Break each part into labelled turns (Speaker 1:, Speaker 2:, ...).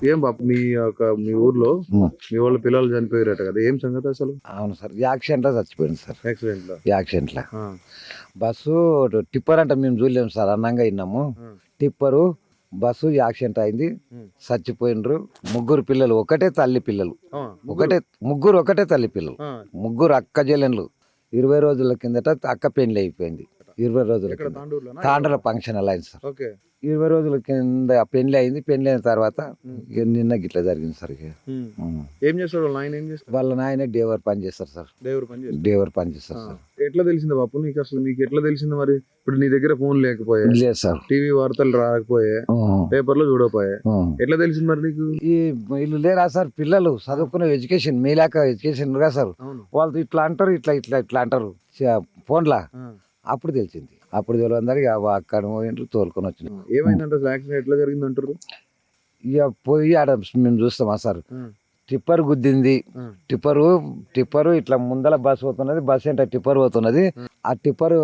Speaker 1: ఏం బాబు మీ ఊర్లో మీ వాళ్ళ పిల్లలు చనిపోయారట కదా, ఏం సంగతి అసలు?
Speaker 2: అవును సార్, యాక్సిడెంట్ లో చచ్చిపోయింది సార్. యాక్సిడెంట్ లో
Speaker 1: ఆ,
Speaker 2: బస్సు టిప్పర్ అంటే మేము చూడలేము సార్, అన్నంగా విన్నాము. టిప్పరు బస్సు యాక్సిడెంట్ అయింది, చచ్చిపోయినరు. ముగ్గురు పిల్లలు, ఒకటే తల్లి పిల్లలు, ఒకటే తల్లి పిల్లలు, ముగ్గురు అక్క చెల్లెళ్ళు. 20 రోజుల కిందట అక్క పెళ్లి అయిపోయింది. 20 రోజుల తాండ్ర ఫంక్షన్ అలైన్స్ సార్. 20 రోజుల కింద పెళ్లి అయింది. పెళ్లి అయిన తర్వాత నిన్న గిట్లా జరిగింది సార్.
Speaker 1: ఏం చేస్తాడు వాళ్ళ నాయన?
Speaker 2: వాళ్ళ నాయన డ్రైవర్ పని చేస్తారు సార్. డ్రైవర్ పని చేస్తారు సార్.
Speaker 1: ఎట్లా తెలిసింది బాపు నీకు అసలు? మీకు ఎట్లా తెలిసింది మరి? ఇప్పుడు నీ దగ్గర ఫోన్ లేకపోయే,
Speaker 2: లేదు సార్,
Speaker 1: టీవీ వార్తలు రాకపోయే, పేపర్ లో చూడకపోయే, ఎట్లా తెలిసింది మరి నీకు?
Speaker 2: ఈ వీళ్ళు లేరా సార్, పిల్లలు చదువుకునే ఎడ్యుకేషన్ మీలాక ఎడ్యుకేషన్ రా సార్. వాళ్ళు ఇట్లా అంటారు, ఇట్లా అంటారు ఫోన్లా. అప్పుడు తెలిసింది. అప్పుడు తెలియదు అక్కడ పోయిండ్రు, తోలుకొని వచ్చిన.
Speaker 1: ఏమైందంటే యాక్సిడెంట్ ఎట్లా జరిగింది అంటారు?
Speaker 2: ఇక పోయి ఆడ మేము చూస్తామా సార్, టిప్పర్ గుద్దింది. టిప్పరు ఇట్లా ముందల బస్సు పోతున్నది, బస్సు ఏంట టిప్పర్ పోతున్నది. ఆ టిప్పరు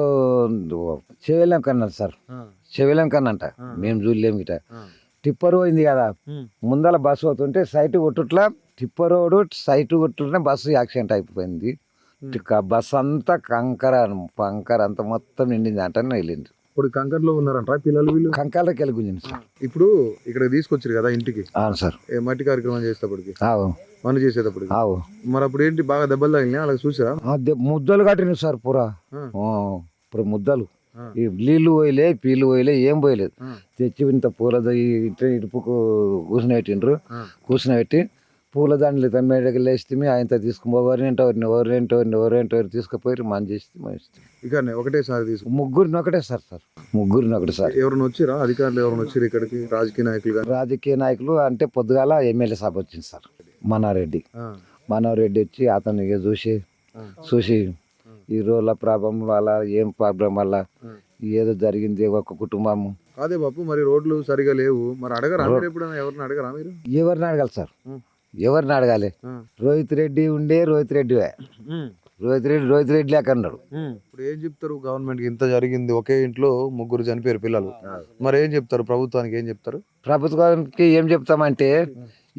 Speaker 2: చెవిలేం కన్నా సార్, చెవిలేం కన్నంట, మేము చూడలేము గిట. టిప్పర్ పోయింది కదా, ముందల బస్సు పోతుంటే సైట్ కొట్టుట్లా టిప్పరోడు సైట్ కొట్టుట్లా బస్సు యాక్సిడెంట్ అయిపోయింది. బస్సు అంతా కంకర అంతా మొత్తం నిండింది అంటానే వెళ్ళింది.
Speaker 1: ఇప్పుడు కంకర్లో ఉన్నారంట పిల్లలు, వీళ్ళు
Speaker 2: కంకాలకి వెళ్ళి గుంజింది సార్.
Speaker 1: ఇప్పుడు ఇక్కడ తీసుకొచ్చారు కదా ఇంటికి.
Speaker 2: అవును సార్.
Speaker 1: మట్టి కార్యక్రమం చేసేటప్పటికి, పని చేసేటప్పటికి మరి అప్పుడు ఏంటి బాగా దెబ్బలు తగిలినా అలా చూసారా?
Speaker 2: ముద్దలు కట్టినాయి సార్ పూరా. ఇప్పుడు ముద్దలు, ఈ నీళ్లు పోయలే, పీళ్ళు పోయలే, ఏం పోయలేదు. తెచ్చి ఇంత పూల ఇటుపుకు కూర్చునబెట్టి పూల దాంట్లో తమ్మిడికి లేస్తే ఆయన తీసుకుని ఎవరింటో తీసుకుపోయి మన చేసి
Speaker 1: ఇక ఒకటేసారి తీసుకు
Speaker 2: ముగ్గురిని ఒకటే సార్. ముగ్గురిని ఒకటేసారి.
Speaker 1: ఎవరైనా వచ్చారా అధికారులు? ఎవరైనా వచ్చారు ఇక్కడికి?
Speaker 2: రాజకీయ నాయకులు అంటే పొద్దుగాల ఎమ్మెల్యే సభ వచ్చింది సార్. మనోరెడ్డి వచ్చి అతను చూసి ఈ రోజుల ప్రాబ్లం వల్ల, ఏం ప్రాబ్లం వల్ల ఏదో జరిగింది ఒక కుటుంబం.
Speaker 1: అదే బాపు, మరి రోడ్లు సరిగా లేవు, మరి అడగరా ఎప్పుడైనా? ఎవరిని అడగరా మీరు?
Speaker 2: ఎవరిని అడగాలి సార్, ఎవరిని అడగాలి? రోహిత్ రెడ్డి లేక అన్నాడు.
Speaker 1: ఇప్పుడు ఏం చెప్తారు గవర్నమెంట్ కి? ఇంత జరిగింది, ఒకే ఇంట్లో ముగ్గురు చనిపోయారు పిల్లలు, మరి ఏం చెప్తారు ప్రభుత్వానికి? ఏం చెప్తారు
Speaker 2: ప్రభుత్వానికి? ఏం చెప్తామంటే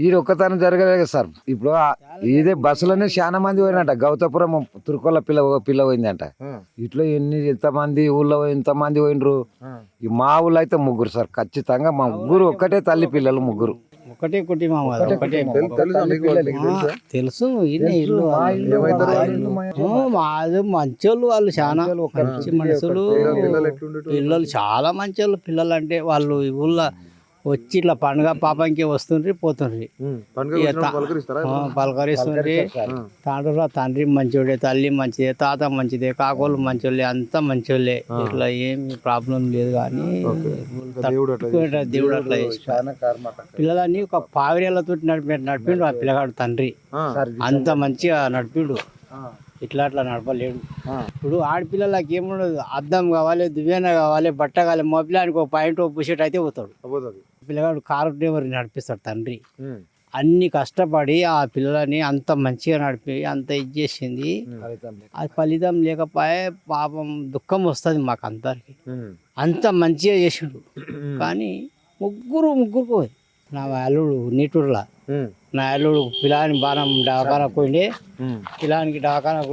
Speaker 2: ఈ ఒక్కతనం జరగలేదు సార్. ఇప్పుడు ఇదే బస్సులోనే చాలా మంది పోయినట. గౌతపురం తురుకొల్ల పిల్ల పోయిందంట. ఇట్లా ఎంతమంది ఊళ్ళో ఇంతమంది పోయినరు. మా ఊళ్ళో అయితే ముగ్గురు సార్, ఖచ్చితంగా మా ముగ్గురు ఒక్కటే తల్లి పిల్లలు, ముగ్గురు
Speaker 3: ఒకటే కుటుంబం. తెలుసు, మాది మంచోళ్ళు వాళ్ళు, చాలా మంచి మనుషులు. పిల్లలు చాలా మంచోళ్ళు. పిల్లలు అంటే వాళ్ళు ఊళ్ళో వచ్చి ఇట్లా పండుగ పాపంకి వస్తుండ్రి పోతుండ్రి, పలకరిస్తుండ్రి. తండ్రి మంచోడే, తల్లి మంచిదే, తాత మంచిదే, కాకోళ్ళు మంచోళ్ళే, అంతా మంచోళ్ళే. ఇట్లా ఏమి ప్రాబ్లం లేదు. కానీ దేవుడు అట్లా పిల్లలని ఒక పావిరేళ్లతో నడిపిండు ఆ పిల్లగాడు తండ్రి. అంత మంచిగా నడిపిండు. ఇట్లా అట్లా నడపలేడు. ఇప్పుడు ఆడపిల్లలకి ఏముండదు, అద్దం కావాలి, దువ్వెన కావాలి, బట్ట కావాలి. మా పిల్లానికి ఒక పాయింట్ పుషెట్ అయితే పోతాడు. పిల్లగాడు కారు డ్రైవర్ నడిపిస్తాడు తండ్రి. అన్ని కష్టపడి ఆ పిల్లలని అంత మంచిగా నడిపి అంత ఇది చేసింది. అది ఫలితం లేకపోయే పాపం దుఃఖం వస్తుంది మాకు అందరికి. అంత మంచిగా చేసిండు. కానీ ముగ్గురు నా అల్లుడు నీటూరులా, నా అల్లుడు పిల్లాని బాణం దవాఖానా పోయిండే. పిల్లానికి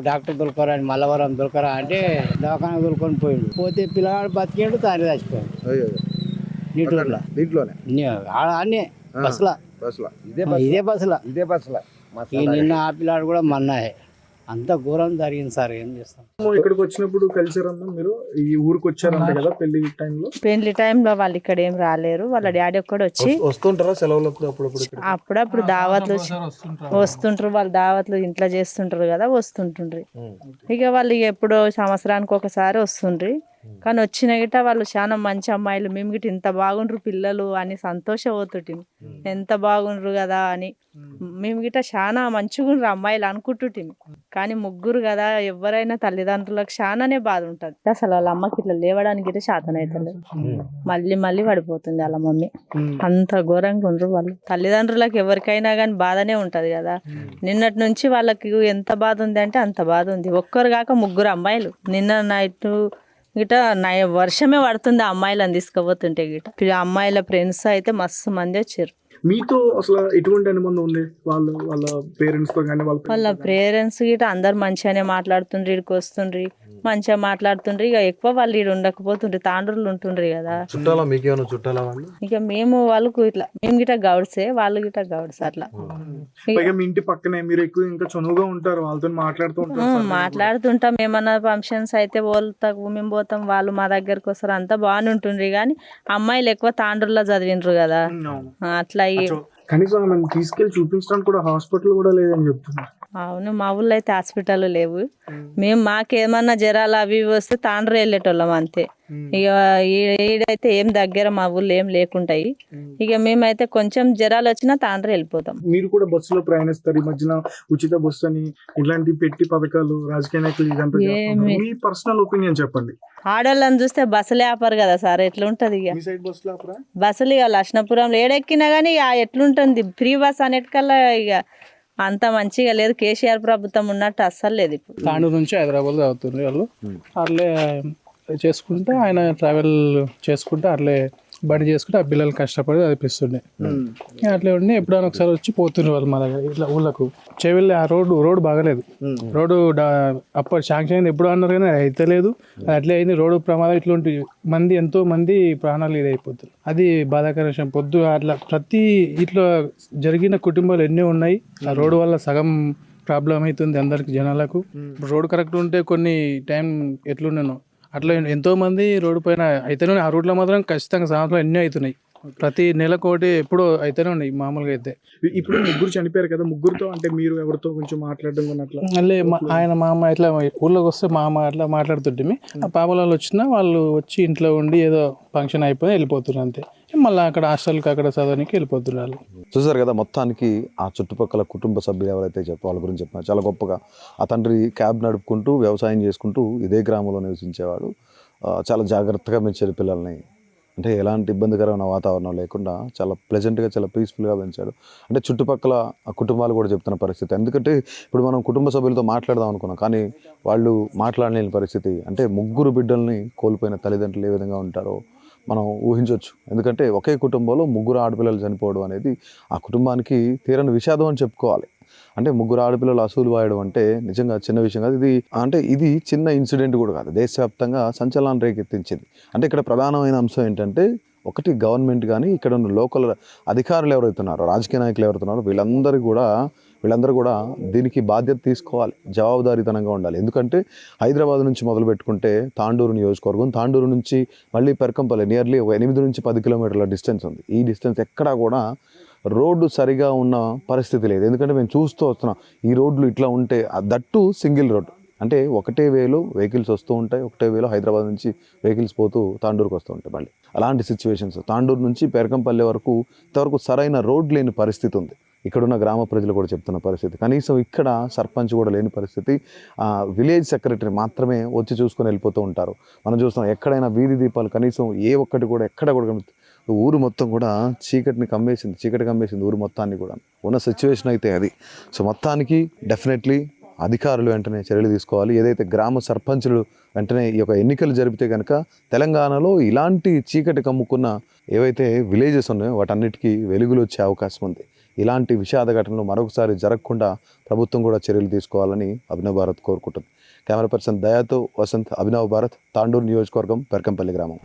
Speaker 3: డాక్టర్ దొరకరని మల్లవరం దొరకరా అంటే దవాఖానా దొరుకొని పోయిండు. పోతే పిల్లగాడు బతికేడు, తండ్రి చచ్చిపోయాడు నీటూరులా. అన్నీ బస్సులా, ఇదే బస్సులా. నిన్న ఆ పిల్లాడు కూడా మన్నాయే. అంత ఘోరం జరిగింది సార్. ఏం చేస్తాం?
Speaker 4: ఇక్కడికి వచ్చినప్పుడు కలిసారన్నా మీరు? ఈ ఊరికి వచ్చారంట కదా పెళ్లి టైంలో?
Speaker 5: వాళ్ళు ఇక్కడ ఏం రాలేరు. వాళ్ళ డాడీ ఒక్కడు వచ్చి
Speaker 4: వస్తుంటారా సెలవులకు?
Speaker 5: అప్పుడప్పుడు దావత్లు వస్తుంటారు. వాళ్ళు దావత్లు ఇంట్లో చేస్తుంటారు కదా, వస్తుంటుండ్రి. ఇక వాళ్ళు ఎప్పుడో సంవత్సరానికి ఒకసారి వస్తుండ్రి. కానీ వచ్చిన గిట వాళ్ళు చాలా మంచి అమ్మాయిలు. మేము గిట ఇంత బాగుండ్రు పిల్లలు అని సంతోషపోతుంటిమి. ఎంత బాగుండ్రు కదా అని. మేము గిట చాలా మంచిగుండ్రు అమ్మాయిలు అనుకుంటుంటిమి. కానీ ముగ్గురు కదా, ఎవరైనా తల్లిదండ్రులకు చాలానే బాధ ఉంటుంది. అసలు వాళ్ళ అమ్మకి ఇట్లా లేవడానికి గిట శాతం అవుతుంది. మళ్ళీ పడిపోతుంది వాళ్ళ మమ్మీ. అంత ఘోరంగా ఉండ్రు వాళ్ళు. తల్లిదండ్రులకు ఎవరికైనా కానీ బాధనే ఉంటది కదా. నిన్నటి నుంచి వాళ్ళకి ఎంత బాధ ఉంది అంటే అంత బాధ ఉంది. ఒక్కరు కాక ముగ్గురు అమ్మాయిలు. నిన్న నైట్ గిట వర్షమే పడుతుంది ఆ అమ్మాయిలను తీసుకుపోతుంటే గిట. అమ్మాయిల ఫ్రెండ్స్ అయితే మస్తు మంది వచ్చారు.
Speaker 4: మీతో అసలు ఎటువంటి అనుబంధం ఉంది వాళ్ళ పేరెంట్స్ తో కానీ
Speaker 5: వాళ్ళ పేరెంట్స్ గిట అందరు మంచిగానే మాట్లాడుతుండ్రి, ఇక్కడికి వస్తుండ్రి, మంచిగా మాట్లాడుతుండ్రి. ఇక ఎక్కువ వాళ్ళు ఇక్కడ ఉండకపోతుండ్రి, తాండ్రులు ఉంటుండ్రి కదా.
Speaker 1: చుట్టాలా మీకేమైనా చుట్టాలా వాళ్ళు?
Speaker 5: ఇక మేము వాళ్ళకు ఇట్లా మేము గిట గౌడ్సే, వాళ్ళు గిట గౌడ్స్ అట్లా.
Speaker 4: పైగా మీ ఇంటి పక్కనే మీరు ఎక్కువ ఇంకా చనువుగా ఉంటారు, వాళ్ళతో మాట్లాడుతూ ఉంటారు.
Speaker 5: మాట్లాడుతుంటాం. ఏమన్నా ఫంక్షన్స్ అయితే పోతాకు మేము పోతాం, వాళ్ళు మా దగ్గరకు వస్తారు, అంతా బాగానే ఉంటుండ్రి. కానీ అమ్మాయిలు ఎక్కువ తాండ్రుల్లో చదివిండ్రు కదా, అట్లా
Speaker 4: కనీసం మనం తీసుకెళ్లి చూపించడానికి కూడా హాస్పిటల్ కూడా లేదని చెప్తున్నారు.
Speaker 5: అవును, మా ఊళ్ళో అయితే హాస్పిటల్ లేవు. మేము మాకేమన్నా జ్వరాలు అవి ఇవి వస్తే తాండ్రు వెళ్ళేటోళ్ళం అంతే. ఇక ఈడైతే ఏం దగ్గర మా ఊళ్ళో ఏం లేకుంటాయి. ఇక మేమైతే కొంచెం జ్వరాలు వచ్చినా తాండ్రు వెళ్ళిపోతాం.
Speaker 4: మీరు కూడా బస్సులో ప్రయాణిస్తారు, ఈ మధ్యన ఉచిత బస్సు అని ఇలాంటి పెట్టి పథకాలు రాజకీయ నాయకులు ఇదంతా చేస్తున్నారు. మీ పర్సనల్ ఒపీనియన్ చెప్పండి.
Speaker 5: ఆడోళ్ళని చూస్తే బస్సులే ఆపరు కదా సార్, ఎట్లుంటది ఇక
Speaker 4: మీ సైడ్ బస్సులు ఆపరా?
Speaker 5: బస్సులు ఇక లక్ష్మపురంలో ఏడెక్కినా కానీ ఎట్లుంటుంది ఫ్రీ బస్ అనేటికల్లా ఇక అంత మంచిగా లేదు. కేసీఆర్ ప్రభుత్వం ఉన్నట్టు అస్సలు లేదు. ఇప్పుడు
Speaker 6: తాండూరు నుంచి హైదరాబాద్ అవుతుంది వాళ్ళు అట్లే చేసుకుంటే, ఆయన ట్రావెల్ చేసుకుంటే అట్లే బండి చేసుకుంటే ఆ పిల్లలు కష్టపడి చదివిస్తుండే. అట్లే ఉండి ఎప్పుడైనా ఒకసారి వచ్చి పోతుండ్రు వాళ్ళు మా దగ్గర ఇట్లా ఊళ్ళకు. చెవిల్లి ఆ రోడ్డు బాగలేదు. రోడ్డు అప్పుడు శాంక్షన్ అయింది ఎప్పుడు అన్నారు కానీ అయితే లేదు. అట్లే అయింది. రోడ్డు ప్రమాదం ఇట్లాంటి ఎంతో మంది ప్రాణాలు ఇదైపోతారు. అది బాధాకర విషయం. పొద్దు అట్లా ప్రతి ఇట్లా జరిగిన కుటుంబాలు ఎన్నో ఉన్నాయి. ఆ రోడ్డు వల్ల సగం ప్రాబ్లం అవుతుంది అందరికి జనాలకు. రోడ్డు కరెక్ట్ ఉంటే కొన్ని టైం ఎట్లుండేనో అట్లా ఎంతో మంది రోడ్డు పైన అయితేనే, ఆ రూట్లో మాత్రం ఖచ్చితంగా సంవత్సరం ఎన్నో అవుతున్నాయి. ప్రతి నెలకోటి ఎప్పుడో అయితేనే ఉన్నాయి మామూలుగా అయితే.
Speaker 4: ఇప్పుడు ముగ్గురు చనిపోయారు కదా, ముగ్గురుతో అంటే మీరు ఎవరితో కొంచెం మాట్లాడడం కానీ అట్లా?
Speaker 6: మళ్ళీ ఆయన మామ ఇట్లా ఊళ్ళోకి వస్తే మామ అట్లా మాట్లాడుతుంటే ఆ పాపల వచ్చినా వాళ్ళు వచ్చి ఇంట్లో ఉండి ఏదో ఫంక్షన్ అయిపోయి వెళ్ళిపోతున్నారు అంతే. మళ్ళీ అక్కడ హాస్టల్కి అక్కడ చదవడానికి వెళ్ళిపోతున్నారు.
Speaker 1: చూసారు కదా, మొత్తానికి ఆ చుట్టుపక్కల కుటుంబ సభ్యులు ఎవరైతే వాళ్ళ గురించి చెప్పినారు చాలా గొప్పగా. ఆ తండ్రి క్యాబ్ నడుపుకుంటూ వ్యవసాయం చేసుకుంటూ ఇదే గ్రామంలో నివసించేవాడు. చాలా జాగ్రత్తగా పెంచాడు పిల్లల్ని. అంటే ఎలాంటి ఇబ్బందికరమైన వాతావరణం లేకుండా చాలా ప్లెజెంట్గా, చాలా పీస్ఫుల్గా పెంచాడు. అంటే చుట్టుపక్కల ఆ కుటుంబాలు కూడా చెప్తున్న పరిస్థితి. ఎందుకంటే ఇప్పుడు మనం కుటుంబ సభ్యులతో మాట్లాడదాం అనుకున్నాం, కానీ వాళ్ళు మాట్లాడలేని పరిస్థితి. అంటే ముగ్గురు బిడ్డల్ని కోల్పోయిన తల్లిదండ్రులు ఏ విధంగా ఉంటారో మనం ఊహించవచ్చు. ఎందుకంటే ఒకే కుటుంబంలో ముగ్గురు ఆడపిల్లలు చనిపోవడం అనేది ఆ కుటుంబానికి తీరని విషాదం అని చెప్పుకోవాలి. అంటే ముగ్గురు ఆడపిల్లలు అసూలు వాయడం అంటే నిజంగా చిన్న విషయం కాదు. ఇది చిన్న ఇన్సిడెంట్ కూడా కాదు, దేశవ్యాప్తంగా సంచలనం రేకెత్తించింది. అంటే ఇక్కడ ప్రధానమైన అంశం ఏంటంటే, ఒకటి గవర్నమెంట్ కానీ ఇక్కడ ఉన్న లోకల్ అధికారులు ఎవరైతున్నారో, రాజకీయ నాయకులు ఎవరైతున్నారో వీళ్ళందరూ కూడా దీనికి బాధ్యత తీసుకోవాలి, జవాబుదారీతనంగా ఉండాలి. ఎందుకంటే హైదరాబాద్ నుంచి మొదలు పెట్టుకుంటే తాండూరు నియోజకవర్గం, తాండూరు నుంచి మళ్ళీ పెరకంపల్లి నియర్లీ 8 నుంచి 10 కిలోమీటర్ల డిస్టెన్స్ ఉంది. ఈ డిస్టెన్స్ ఎక్కడా కూడా రోడ్డు సరిగా ఉన్న పరిస్థితి లేదు. ఎందుకంటే మేము చూస్తూ వస్తున్నాం, ఈ రోడ్లు ఇట్లా ఉంటే దట్టు సింగిల్ రోడ్డు. అంటే ఒకటే వేలో వెహికల్స్ వస్తూ ఉంటాయి, ఒకటే వేలో హైదరాబాద్ నుంచి వెహికల్స్ పోతూ తాండూరుకు వస్తూ ఉంటాయి. మళ్ళీ అలాంటి సిచ్యువేషన్స్. తాండూరు నుంచి పెరకంపల్లి వరకు ఇంతవరకు సరైన రోడ్ లేని పరిస్థితి ఉంది. ఇక్కడున్న గ్రామ ప్రజలు కూడా చెప్తున్న పరిస్థితి. కనీసం ఇక్కడ సర్పంచ్ కూడా లేని పరిస్థితి. విలేజ్ సెక్రటరీ మాత్రమే వచ్చి చూసుకొని వెళ్ళిపోతూ ఉంటారు. మనం చూస్తాం ఎక్కడైనా వీధి దీపాలు కనీసం ఏ ఒక్కటి కూడా ఎక్కడ కూడా ఊరు మొత్తం కూడా చీకటి కమ్మేసింది ఊరు మొత్తాన్ని కూడా. ఉన్న సిచ్యువేషన్ అయితే అది. సో మొత్తానికి డెఫినెట్లీ అధికారులు వెంటనే చర్యలు తీసుకోవాలి. ఏదైతే గ్రామ సర్పంచులు వెంటనే ఈ యొక్క ఎన్నికలు జరిపితే కనుక తెలంగాణలో ఇలాంటి చీకటి కమ్ముకున్న ఏవైతే విలేజెస్ ఉన్నాయో వాటన్నిటికీ వెలుగులు వచ్చే అవకాశం ఉంది. ఇలాంటి విషాద ఘటనలు మరొకసారి జరగకుండా ప్రభుత్వం కూడా చర్యలు తీసుకోవాలని అభినవ్ భారత్ కోరుకుంటుంది. కెమెరా పర్సన్ దయాతో వసంత్, అభినవ్ భారత్, తాండూరు నియోజకవర్గం, పెరకంపల్లి గ్రామం.